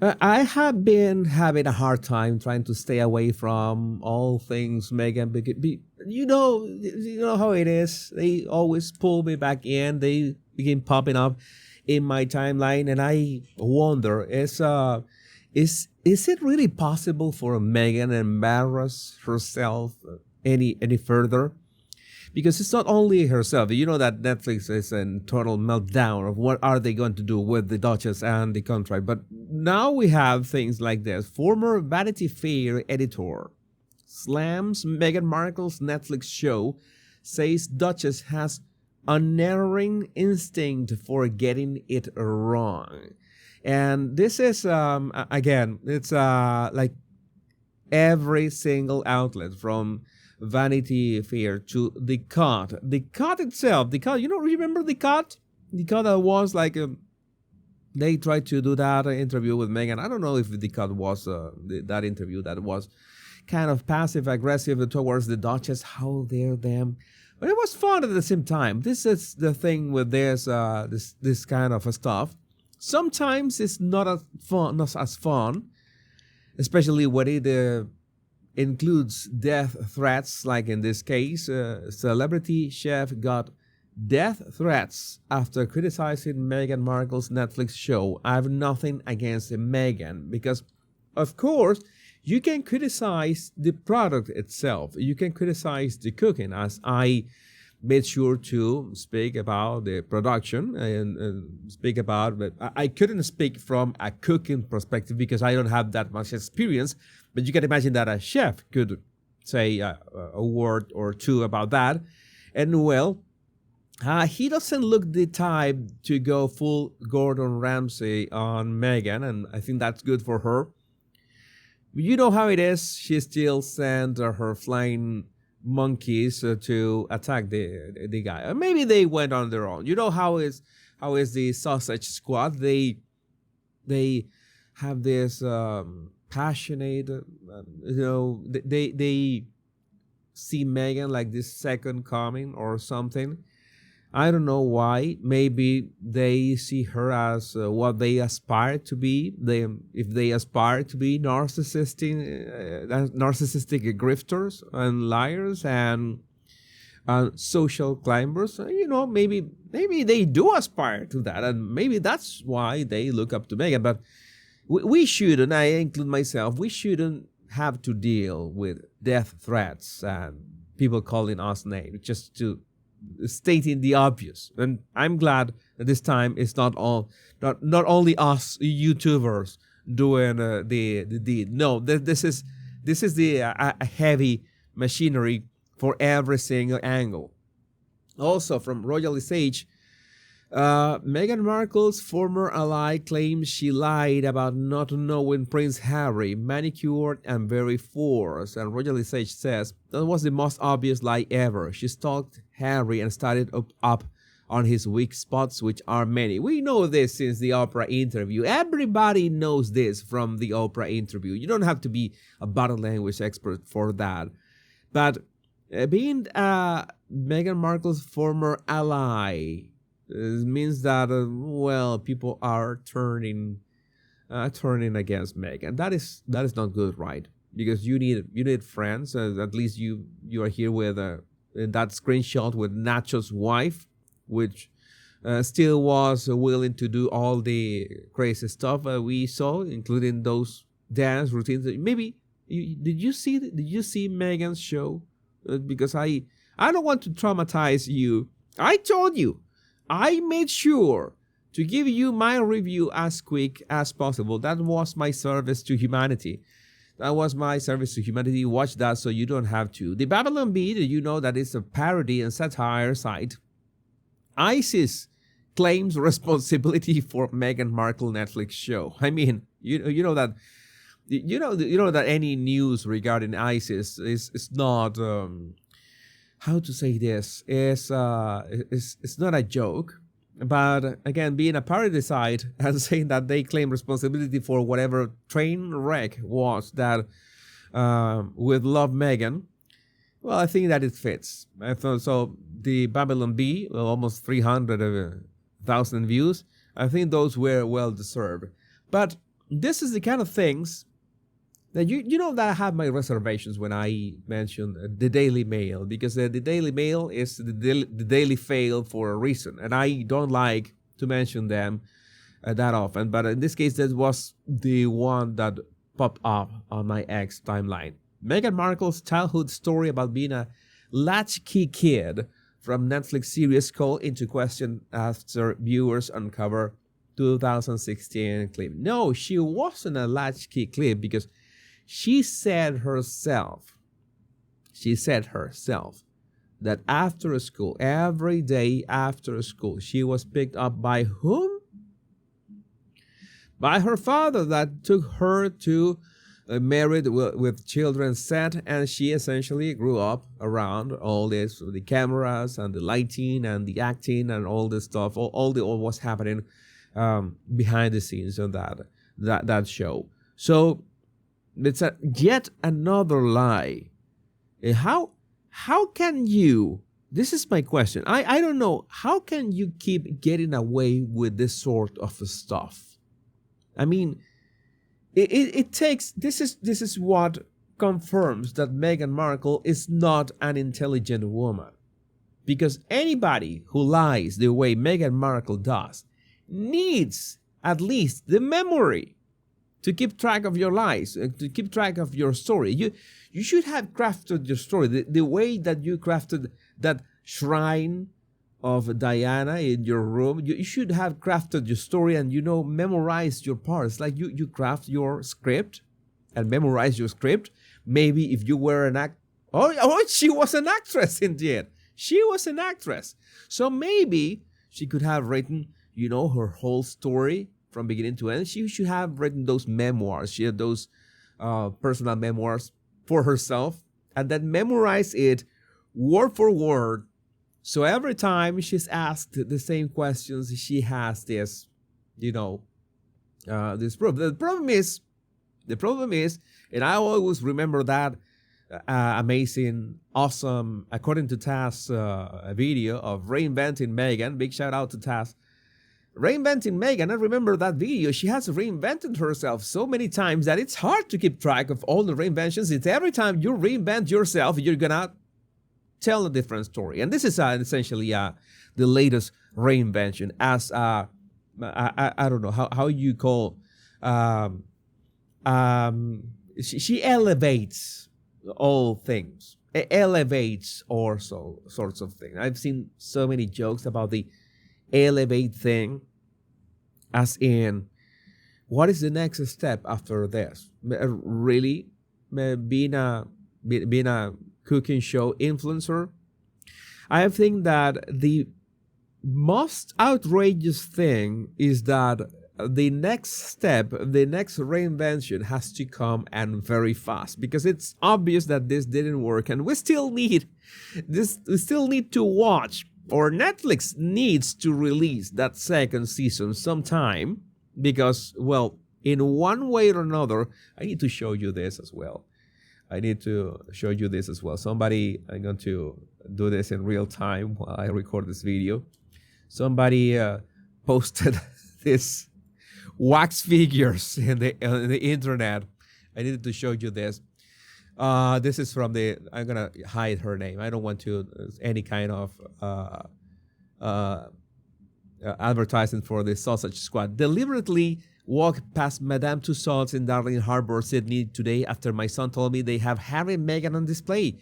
I have been having a hard time trying to stay away from all things Megan. Because you know how it is. They always pull me back in. They begin popping up in my timeline, and I wonder: is it really possible for Megan to embarrass herself any further? Because it's not only herself. You know that Netflix is in total meltdown of what are they going to do with the Duchess and the contract. But now we have things like this. Former Vanity Fair editor slams Meghan Markle's Netflix show, says Duchess has unerring instinct for getting it wrong. And this is, again, it's like every single outlet from Vanity Fair to the cut. The cut itself, the cut, remember the cut? The cut that was like, they tried to do that interview with Meghan. I don't know if the cut was that interview that was kind of passive aggressive towards the Duchess. How dare them? But it was fun at the same time. This is the thing with this kind of stuff. Sometimes it's not as fun, especially when it includes death threats, like in this case. Celebrity chef got death threats after criticizing Meghan Markle's Netflix show. I have nothing against Meghan because, of course, you can criticize the product itself. You can criticize the cooking, as I made sure to speak about the production and speak about, but I couldn't speak from a cooking perspective because I don't have that much experience. But you can imagine that a chef could say a word or two about that. And well, he doesn't look the type to go full Gordon Ramsay on Meghan, and I think that's good for her. You know how it is. She still sent her flying monkeys to attack the guy. Maybe they went on their own. You know how is the Sausage Squad? They have this passionate. They see Meghan like this second coming or something. I don't know why. Maybe they see her as what they aspire to be. If they aspire to be narcissistic grifters and liars and social climbers, maybe they do aspire to that, and maybe that's why they look up to Meghan. But we shouldn't. I include myself. We shouldn't have to deal with death threats and people calling us names just to stating the obvious. And I'm glad that this time it's not only us YouTubers doing the deed. No, this is the heavy machinery for every single angle. Also, from Royal Sage, Meghan Markle's former ally claims she lied about not knowing Prince Harry, manicured and very forced. And Royal Sage says that was the most obvious lie ever. She stalked Harry and started up on his weak spots, which are many. We know this since the Oprah interview. Everybody knows this from the Oprah interview. You don't have to be a body language expert for that. But being Meghan Markle's former ally means that people are turning against Meghan. That is not good, right? Because you need friends. At least you are here with that screenshot with Nacho's wife, which still was willing to do all the crazy stuff we saw, including those dance routines. Maybe did you see Meghan's show? Because I don't want to traumatize you. I told you. I made sure to give you my review as quick as possible. That was my service to humanity. Watch that so you don't have to. The Babylon Bee, you know that it's a parody and satire site. ISIS claims responsibility for Meghan Markle Netflix show. I mean, you know that any news regarding ISIS is not how to say this, it's not a joke. But again, being a parody site and saying that they claim responsibility for whatever train wreck was that with Love Meghan, well, I think that it fits. I thought so. The Babylon Bee, almost 300,000 views. I think those were well deserved. But this is the kind of things that you know that I have my reservations when I mention the Daily Mail, because the Daily Mail is the Daily Fail for a reason, and I don't like to mention them that often. But in this case, that was the one that popped up on my X timeline. Meghan Markle's childhood story about being a latchkey kid from Netflix series called into question after viewers uncover 2016 clip. No, she wasn't a latchkey kid, because she said herself that after school, every day after school, she was picked up by whom? By her father, that took her to Married with Children set, and she essentially grew up around all this, the cameras and the lighting and the acting and all this stuff, all what's happening behind the scenes on that show. So it's yet another lie. How can you? This is my question. I don't know. How can you keep getting away with this sort of stuff? I mean, it takes. This is what confirms that Meghan Markle is not an intelligent woman, because anybody who lies the way Meghan Markle does needs at least the memory to keep track of your lies, to keep track of your story. You should have crafted your story the way that you crafted that shrine of Diana in your room. You should have crafted your story and, memorized your parts. Like you craft your script and memorize your script. Maybe if you were an she was an actress indeed. She was an actress. So maybe she could have written, her whole story from beginning to end. She should have written those memoirs. She had those personal memoirs for herself, and then memorize it word for word. So every time she's asked the same questions, she has this, this proof. The problem is, and I always remember that amazing, awesome, according to Taz, video of Reinventing Meghan. Big shout out to Taz. Reinventing Meghan, I remember that video. She has reinvented herself so many times that it's hard to keep track of all the reinventions. It's every time you reinvent yourself, you're gonna tell a different story. And this is essentially the latest reinvention. As I don't know how you call. She elevates all things. Elevates also sorts of things. I've seen so many jokes about the elevate thing, as in, what is the next step after this? Really, being a cooking show influencer? I think that the most outrageous thing is that the next step, the next reinvention has to come, and very fast, because it's obvious that this didn't work, and we still need to watch, or Netflix needs to release that second season sometime, because, well, in one way or another, I need to show you this as well. I'm going to do this in real time while I record this video. Somebody posted this wax figures in the internet. I needed to show you this. This is from I'm going to hide her name. I don't want to any kind of advertising for the Sausage Squad. Deliberately walked past Madame Tussauds in Darling Harbour, Sydney today after my son told me they have Harry and Meghan on display.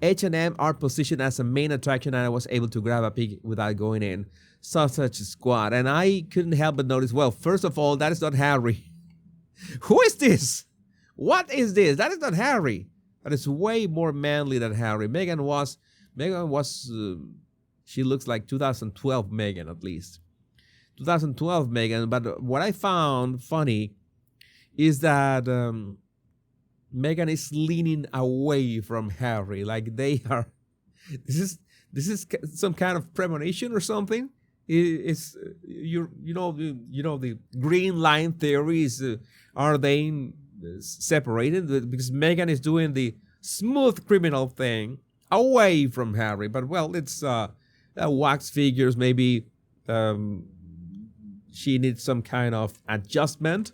H&M are positioned as a main attraction, and I was able to grab a peek without going in. Sausage Squad. And I couldn't help but notice, well, first of all, that is not Harry. Who is this? What is this? That is not Harry. That is way more manly than Harry. Meghan was, she looks like 2012 Meghan at least. 2012 Meghan. But what I found funny is that Meghan is leaning away from Harry. Like they are, this is some kind of premonition or something. It's the green line theories. Are they separated? Because Meghan is doing the smooth criminal thing away from Harry. But well, it's wax figures. Maybe she needs some kind of adjustment.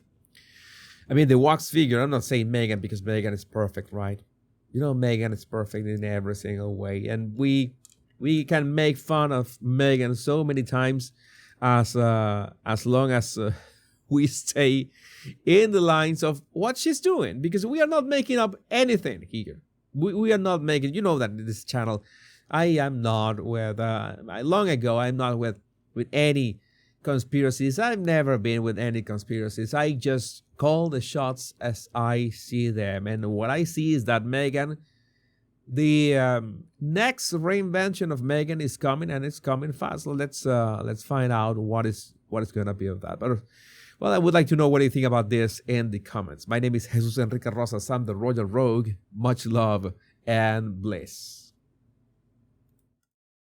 I mean, the wax figure, I'm not saying Meghan because Meghan is perfect, right? You know, Meghan is perfect in every single way. And we can make fun of Meghan so many times as long as we stay in the lines of what she's doing, because we are not making up anything here. We are not making, you know that in this channel, I am not with, long ago, I'm not with any conspiracies. I've never been with any conspiracies. I just call the shots as I see them. And what I see is that Meghan, the next reinvention of Meghan is coming, and it's coming fast. So let's find out what is going to be of that. But well, I would like to know what you think about this in the comments. My name is Jesus Enrique Rosas. I'm the Royal Rogue. Much love and bliss.